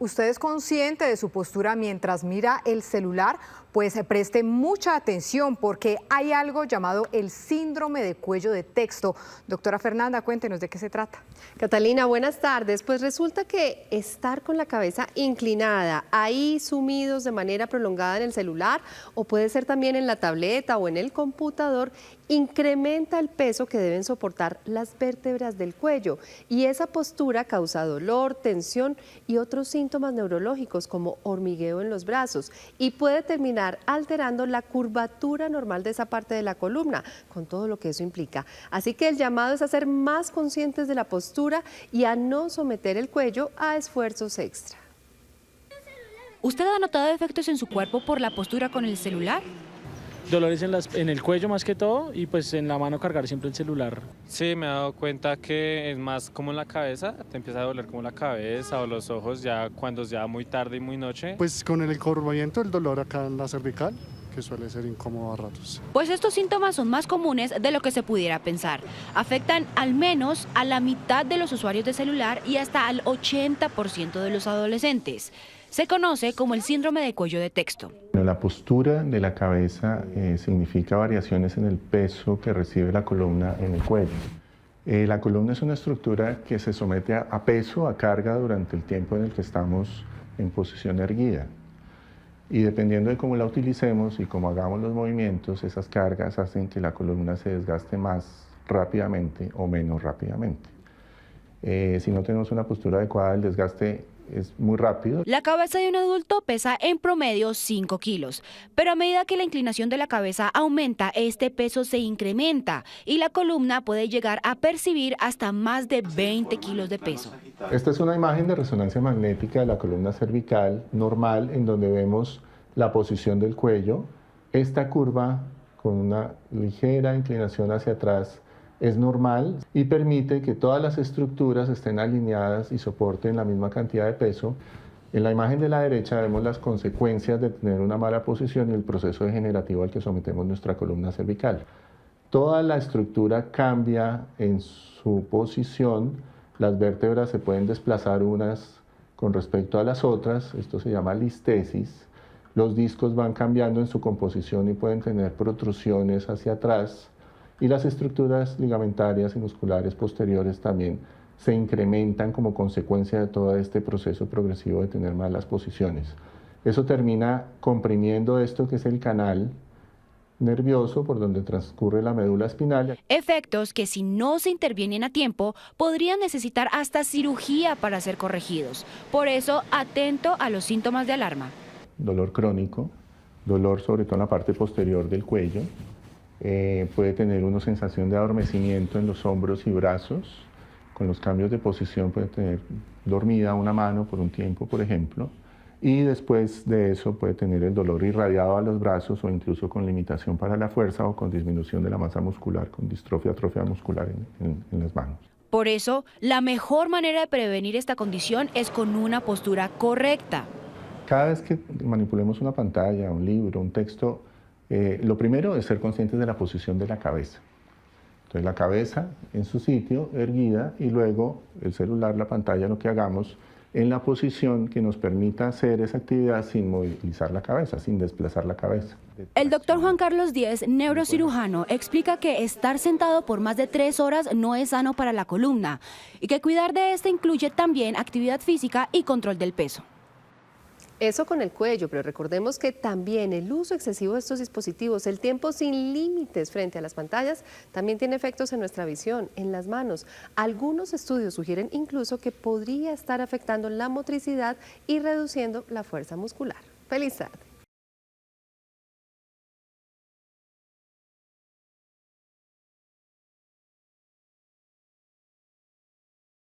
usted es consciente de su postura mientras mira el celular, pues preste mucha atención porque hay algo llamado el síndrome de cuello de texto. Doctora Fernanda, cuéntenos de qué se trata. Catalina, buenas tardes. Pues resulta que estar con la cabeza inclinada, ahí sumidos de manera prolongada en el celular, o puede ser también en la tableta o en el computador, incrementa el peso que deben soportar las vértebras del cuello, y esa postura causa dolor, tensión y otros síntomas neurológicos como hormigueo en los brazos, y puede terminar alterando la curvatura normal de esa parte de la columna, con todo lo que eso implica. Así que el llamado es a ser más conscientes de la postura y a no someter el cuello a esfuerzos extra. ¿Usted ha notado efectos en su cuerpo por la postura con el celular? Dolores en el cuello más que todo, y pues en la mano cargar siempre el celular. Sí, me he dado cuenta que es más como en la cabeza, te empieza a doler como la cabeza o los ojos ya cuando es ya muy tarde y muy noche. Pues con el encorvamiento, el dolor acá en la cervical, que suele ser incómodo a ratos. Pues estos síntomas son más comunes de lo que se pudiera pensar. Afectan al menos a la mitad de los usuarios de celular y hasta al 80% de los adolescentes. Se conoce como el síndrome de cuello de texto. La postura de la cabeza significa variaciones en el peso que recibe la columna en el cuello. La columna es una estructura que se somete a peso, a carga durante el tiempo en el que estamos en posición erguida. Y dependiendo de cómo la utilicemos y cómo hagamos los movimientos, esas cargas hacen que la columna se desgaste más rápidamente o menos rápidamente. Si no tenemos una postura adecuada, el desgaste es muy rápido. La cabeza de un adulto pesa en promedio 5 kilos, pero a medida que la inclinación de la cabeza aumenta, este peso se incrementa y la columna puede llegar a percibir hasta más de 20 kilos de peso. Esta es una imagen de resonancia magnética de la columna cervical normal, en donde vemos la posición del cuello. Esta curva con una ligera inclinación hacia atrás es normal y permite que todas las estructuras estén alineadas y soporten la misma cantidad de peso. En la imagen de la derecha vemos las consecuencias de tener una mala posición y el proceso degenerativo al que sometemos nuestra columna cervical. Toda la estructura cambia en su posición, las vértebras se pueden desplazar unas con respecto a las otras, esto se llama listesis. Los discos van cambiando en su composición y pueden tener protrusiones hacia atrás. Y las estructuras ligamentarias y musculares posteriores también se incrementan como consecuencia de todo este proceso progresivo de tener malas posiciones. Eso termina comprimiendo esto que es el canal nervioso por donde transcurre la médula espinal. Efectos que, si no se intervienen a tiempo, podrían necesitar hasta cirugía para ser corregidos. Por eso, atento a los síntomas de alarma. Dolor crónico, dolor sobre todo en la parte posterior del cuello. Puede tener una sensación de adormecimiento en los hombros y brazos. Con los cambios de posición puede tener dormida una mano por un tiempo, por ejemplo. Y después de eso puede tener el dolor irradiado a los brazos o incluso con limitación para la fuerza o con disminución de la masa muscular, con distrofia, atrofia muscular en las manos. Por eso, la mejor manera de prevenir esta condición es con una postura correcta. Cada vez que manipulemos una pantalla, un libro, un texto, lo primero es ser conscientes de la posición de la cabeza. Entonces la cabeza en su sitio, erguida, y luego el celular, la pantalla, lo que hagamos en la posición que nos permita hacer esa actividad sin movilizar la cabeza, sin desplazar la cabeza. El doctor Juan Carlos Díez, neurocirujano, explica que estar sentado por más de 3 horas no es sano para la columna y que cuidar de esta incluye también actividad física y control del peso. Eso con el cuello, pero recordemos que también el uso excesivo de estos dispositivos, el tiempo sin límites frente a las pantallas, también tiene efectos en nuestra visión, en las manos. Algunos estudios sugieren incluso que podría estar afectando la motricidad y reduciendo la fuerza muscular. ¡Feliz tarde!